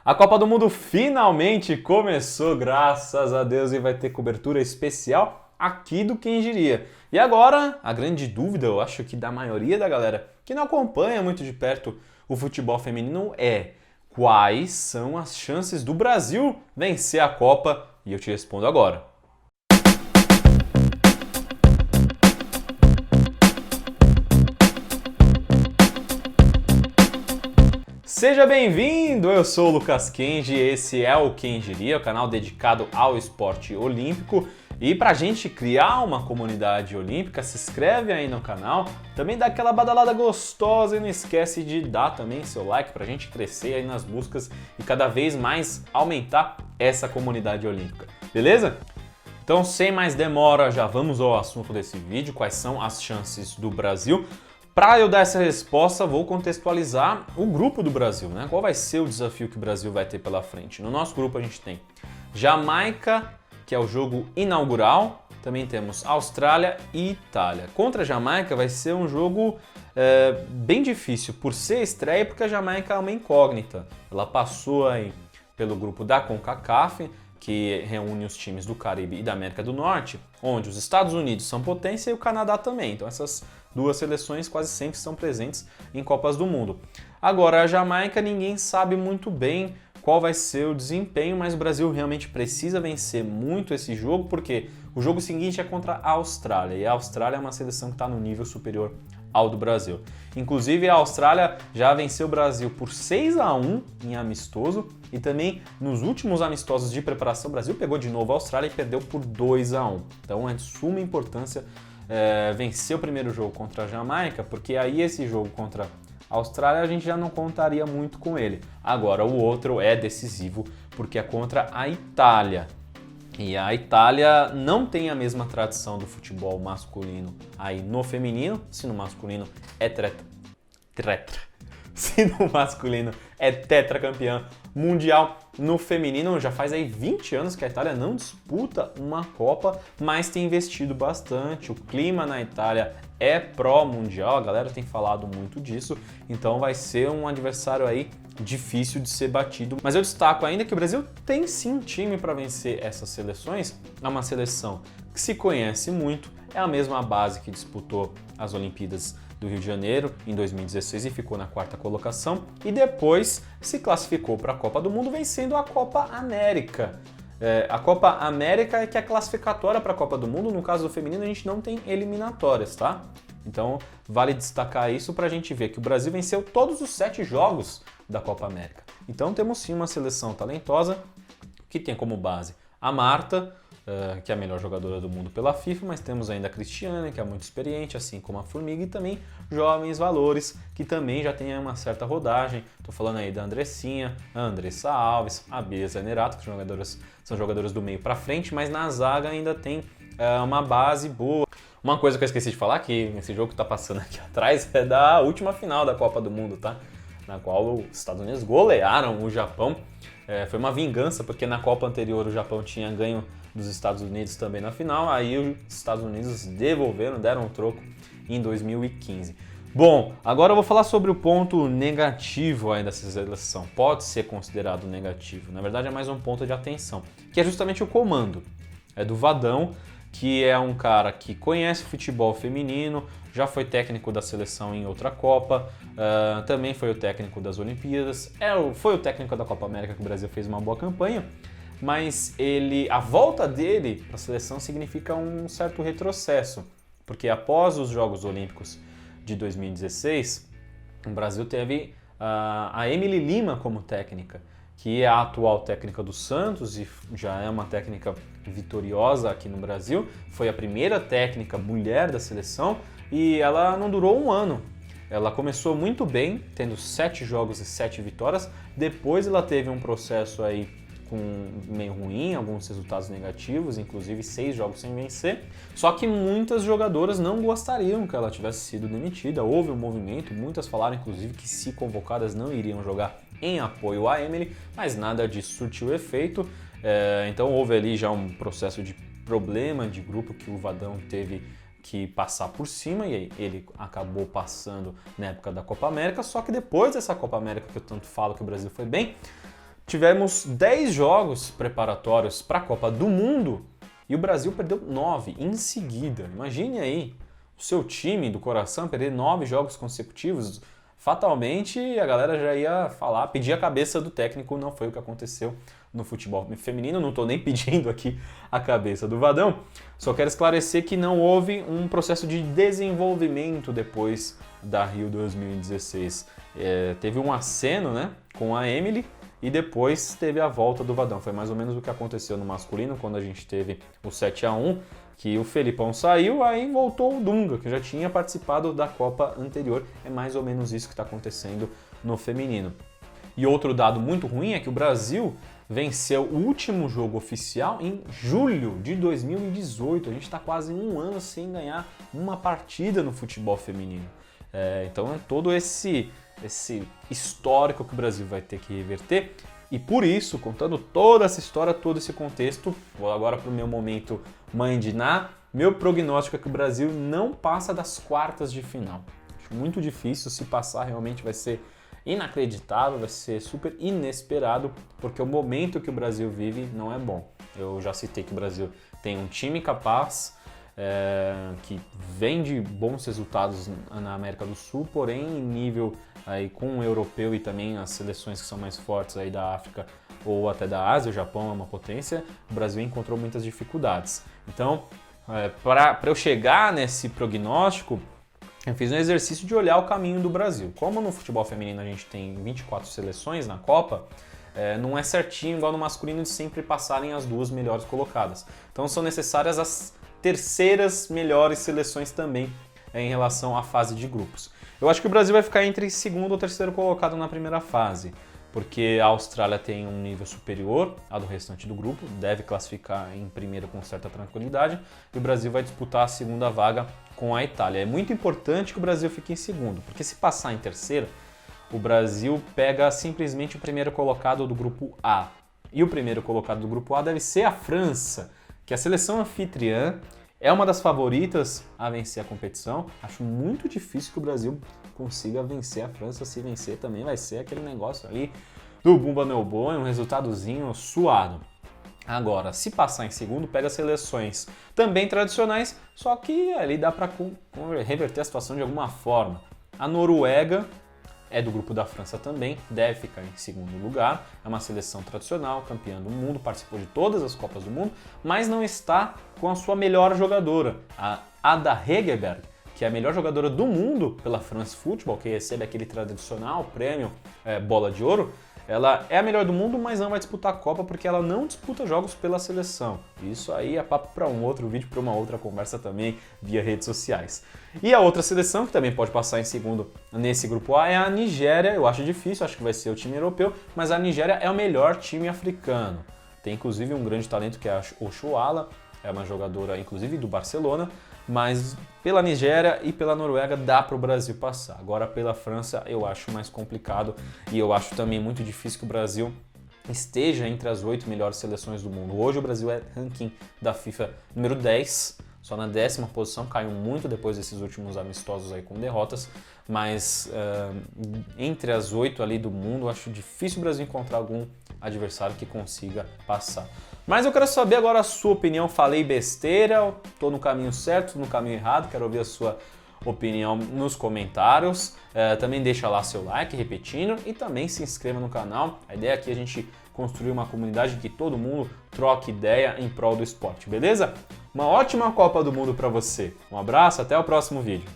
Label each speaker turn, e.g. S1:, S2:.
S1: A Copa do Mundo finalmente começou, graças a Deus, e vai ter cobertura especial aqui do Quem Diria. E agora, a grande dúvida, eu acho que da maioria da galera que não acompanha muito de perto o futebol feminino é: quais são as chances do Brasil vencer a Copa? E eu te respondo agora. Seja bem-vindo, eu sou o Lucas Kenji, esse é o Quem Diria, o canal dedicado ao esporte olímpico. E pra gente criar uma comunidade olímpica, se inscreve aí no canal, também dá aquela badalada gostosa e não esquece de dar também seu like pra gente crescer aí nas buscas e cada vez mais aumentar essa comunidade olímpica, beleza? Então, sem mais demora, já vamos ao assunto desse vídeo, quais são as chances do Brasil. Para eu dar essa resposta, vou contextualizar o grupo do Brasil, né? Qual vai ser o desafio que o Brasil vai ter pela frente? No nosso grupo a gente tem Jamaica, que é o jogo inaugural, também temos Austrália e Itália. Contra a Jamaica vai ser um jogo bem difícil, por ser estreia, porque a Jamaica é uma incógnita. Ela passou aí pelo grupo da CONCACAF, que reúne os times do Caribe e da América do Norte, onde os Estados Unidos são potência e o Canadá também. Então essas duas seleções quase sempre são presentes em Copas do Mundo. Agora, a Jamaica, ninguém sabe muito bem qual vai ser o desempenho, mas o Brasil realmente precisa vencer muito esse jogo, porque o jogo seguinte é contra a Austrália, e a Austrália é uma seleção que está no nível superior ao do Brasil. Inclusive, a Austrália já venceu o Brasil por 6-1 em amistoso, e também nos últimos amistosos de preparação, o Brasil pegou de novo a Austrália e perdeu por 2-1. Então é de suma importância vencer o primeiro jogo contra a Jamaica, porque aí esse jogo contra a Austrália a gente já não contaria muito com ele. Agora o outro é decisivo, porque é contra a Itália. E a Itália não tem a mesma tradição do futebol masculino aí no feminino. Se no masculino é se no masculino é tetracampeã mundial, no feminino já faz aí 20 anos que a Itália não disputa uma Copa, mas tem investido bastante. O clima na Itália é pró-mundial, a galera tem falado muito disso, então vai ser um adversário aí difícil de ser batido. Mas eu destaco ainda que o Brasil tem sim time para vencer essas seleções. É uma seleção que se conhece muito, é a mesma base que disputou as Olimpíadas do Rio de Janeiro em 2016 e ficou na quarta colocação, e depois se classificou para a Copa do Mundo vencendo a Copa América. A Copa América é que é classificatória para a Copa do Mundo. No caso do feminino a gente não tem eliminatórias, tá? Então vale destacar isso para a gente ver que o Brasil venceu todos os 7 jogos da Copa América. Então temos sim uma seleção talentosa que tem como base a Marta, que é a melhor jogadora do mundo pela FIFA, mas temos ainda a Cristiane, que é muito experiente, assim como a Formiga, e também jovens valores, que também já tem uma certa rodagem. Estou falando aí da Andressinha, a Andressa Alves, a Bia Zanerato, que são jogadoras do meio para frente, mas na zaga ainda tem uma base boa. Uma coisa que eu esqueci de falar, que esse jogo que está passando aqui atrás, é da última final da Copa do Mundo, tá? Na qual os Estados Unidos golearam o Japão. Foi uma vingança, porque na Copa anterior o Japão tinha ganho dos Estados Unidos também na final, aí os Estados Unidos deram um troco em 2015. Bom, agora eu vou falar sobre o ponto negativo aí dessa seleção. Pode ser considerado negativo, na verdade é mais um ponto de atenção, que é justamente o comando. É do Vadão, que é um cara que conhece futebol feminino, já foi técnico da seleção em outra Copa, também foi o técnico das Olimpíadas, foi o técnico da Copa América, que o Brasil fez uma boa campanha, mas a volta dele para a seleção significa um certo retrocesso, porque após os Jogos Olímpicos de 2016, o Brasil teve a Emily Lima como técnica, que é a atual técnica do Santos e já é uma técnica vitoriosa aqui no Brasil. Foi a primeira técnica mulher da seleção e ela não durou um ano. Ela começou muito bem, tendo 7 jogos e 7 vitórias. Depois ela teve um processo aí meio ruim, alguns resultados negativos, inclusive 6 jogos sem vencer. Só que muitas jogadoras não gostariam que ela tivesse sido demitida. Houve um movimento, muitas falaram inclusive que se convocadas não iriam jogar em apoio a Emily, mas nada disso surtiu efeito. Então houve ali já um processo de problema de grupo que o Vadão teve que passar por cima, e aí ele acabou passando na época da Copa América. Só que depois dessa Copa América, que eu tanto falo que o Brasil foi bem, tivemos 10 jogos preparatórios para a Copa do Mundo e o Brasil perdeu 9 em seguida. Imagine aí, o seu time do coração perder 9 jogos consecutivos. Fatalmente a galera já ia falar, pedir a cabeça do técnico, não foi o que aconteceu no futebol feminino, não estou nem pedindo aqui a cabeça do Vadão, só quero esclarecer que não houve um processo de desenvolvimento depois da Rio 2016. Teve um aceno, né, com a Emily e depois teve a volta do Vadão, foi mais ou menos o que aconteceu no masculino, quando a gente teve o 7-1, que o Felipão saiu, aí voltou o Dunga, que já tinha participado da Copa anterior. É mais ou menos isso que está acontecendo no feminino. E outro dado muito ruim é que o Brasil venceu o último jogo oficial em julho de 2018. A gente está quase um ano sem ganhar uma partida no futebol feminino. Então é todo esse histórico que o Brasil vai ter que reverter. E por isso, contando toda essa história, todo esse contexto, vou agora para o meu momento Mãe de Ná, meu prognóstico é que o Brasil não passa das quartas de final. Acho muito difícil, se passar realmente vai ser inacreditável, vai ser super inesperado, porque o momento que o Brasil vive não é bom. Eu já citei que o Brasil tem um time capaz, que vem de bons resultados na América do Sul, porém em nível aí com o europeu e também as seleções que são mais fortes aí da África ou até da Ásia, o Japão é uma potência, o Brasil encontrou muitas dificuldades. Então, para eu chegar nesse prognóstico, eu fiz um exercício de olhar o caminho do Brasil. Como no futebol feminino a gente tem 24 seleções na Copa, não é certinho igual no masculino de sempre passarem as duas melhores colocadas. Então são necessárias as terceiras melhores seleções também em relação à fase de grupos. Eu acho que o Brasil vai ficar entre segundo ou terceiro colocado na primeira fase, porque a Austrália tem um nível superior ao do restante do grupo, deve classificar em primeiro com certa tranquilidade, e o Brasil vai disputar a segunda vaga com a Itália. É muito importante que o Brasil fique em segundo, porque se passar em terceiro, o Brasil pega simplesmente o primeiro colocado do grupo A. E o primeiro colocado do grupo A deve ser a França, que é a seleção anfitriã, é uma das favoritas a vencer a competição. Acho muito difícil que o Brasil consiga vencer a França. Se vencer também vai ser aquele negócio ali do Bumba Meu Boi, um resultadozinho suado. Agora, se passar em segundo, pega seleções também tradicionais, só que ali dá para reverter a situação de alguma forma. A Noruega é do grupo da França também, deve ficar em segundo lugar, é uma seleção tradicional, campeã do mundo, participou de todas as Copas do Mundo, mas não está com a sua melhor jogadora, a Ada Hegerberg, que é a melhor jogadora do mundo pela France Football, que recebe aquele tradicional prêmio Bola de Ouro. Ela é a melhor do mundo, mas não vai disputar a Copa porque ela não disputa jogos pela seleção. Isso aí é papo para um outro vídeo, para uma outra conversa também via redes sociais. E a outra seleção que também pode passar em segundo nesse grupo A é a Nigéria. Eu acho difícil, acho que vai ser o time europeu, mas a Nigéria é o melhor time africano. Tem inclusive um grande talento que é a Oshoala, é uma jogadora inclusive do Barcelona, mas pela Nigéria e pela Noruega dá para o Brasil passar. Agora pela França eu acho mais complicado e eu acho também muito difícil que o Brasil esteja entre as 8 melhores seleções do mundo. Hoje o Brasil é ranking da FIFA número 10, só na 10ª posição, caiu muito depois desses últimos amistosos aí com derrotas, mas entre as 8 ali do mundo, eu acho difícil o Brasil encontrar algum adversário que consiga passar. Mas eu quero saber agora a sua opinião. Falei besteira? Estou no caminho certo, no caminho errado? Quero ouvir a sua opinião nos comentários. Também deixa lá seu like, repetindo, e também se inscreva no canal. A ideia aqui é a gente construir uma comunidade que todo mundo troque ideia em prol do esporte, beleza? Uma ótima Copa do Mundo para você. Um abraço, até o próximo vídeo.